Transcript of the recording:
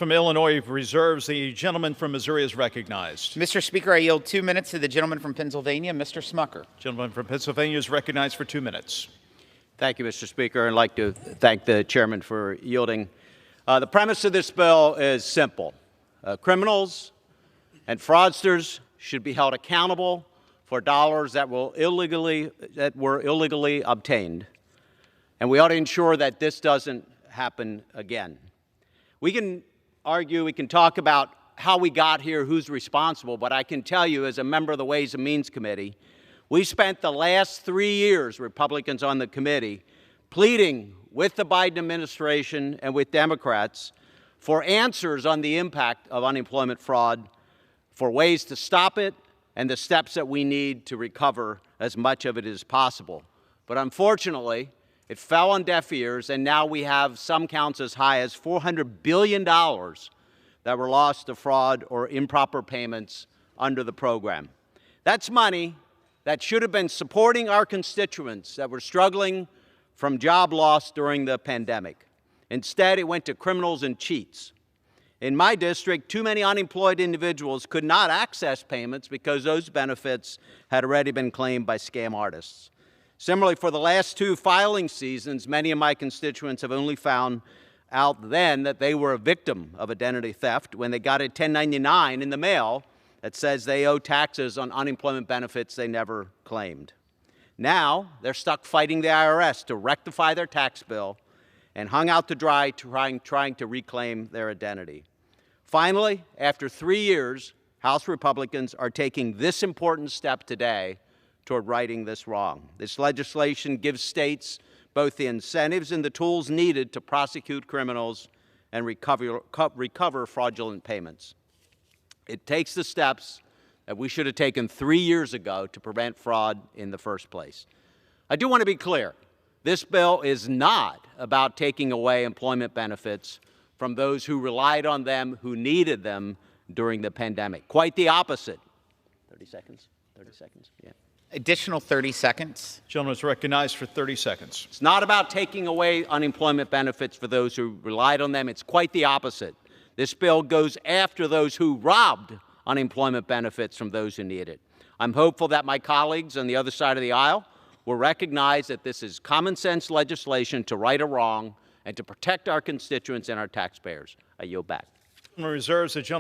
From Illinois reserves, the gentleman from Missouri is recognized. Mr. Speaker, I yield 2 minutes to the gentleman from Pennsylvania, Mr. Smucker. Gentleman from Pennsylvania is recognized for 2 minutes. Thank you, Mr. Speaker. I'd like to thank the chairman for yielding. The premise of this bill is simple. Criminals and fraudsters should be held accountable for dollars that were illegally obtained. And we ought to ensure that this doesn't happen again. We can argue, we can talk about how we got here, who's responsible, but I can tell you as a member of the Ways and Means Committee, we spent the last 3 years, Republicans on the committee, pleading with the Biden administration and with Democrats for answers on the impact of unemployment fraud, for ways to stop it, and the steps that we need to recover as much of it as possible. But unfortunately, it fell on deaf ears, and now we have some counts as high as $400 billion that were lost to fraud or improper payments under the program. That's money that should have been supporting our constituents that were struggling from job loss during the pandemic. Instead, it went to criminals and cheats. In my district, too many unemployed individuals could not access payments because those benefits had already been claimed by scam artists. Similarly, for the last 2 filing seasons, many of my constituents have only found out then that they were a victim of identity theft when they got a 1099 in the mail that says they owe taxes on unemployment benefits they never claimed. Now, they're stuck fighting the IRS to rectify their tax bill and hung out to dry trying to reclaim their identity. Finally, after 3 years, House Republicans are taking this important step today toward righting this wrong. This legislation gives states both the incentives and the tools needed to prosecute criminals and recover fraudulent payments. It takes the steps that we should have taken 3 years ago to prevent fraud in the first place. I do want to be clear. This bill is not about taking away employment benefits from those who relied on them, who needed them during the pandemic. Quite the opposite. 30 seconds? 30 seconds? Yeah. Additional 30 seconds. Gentleman is recognized for 30 seconds. It's not about taking away unemployment benefits for those who relied on them. It's quite the opposite. This bill goes after those who robbed unemployment benefits from those who need it. I'm hopeful that my colleagues on the other side of the aisle will recognize that this is common sense legislation to right a wrong and to protect our constituents and our taxpayers. I yield back. Reserves the gentleman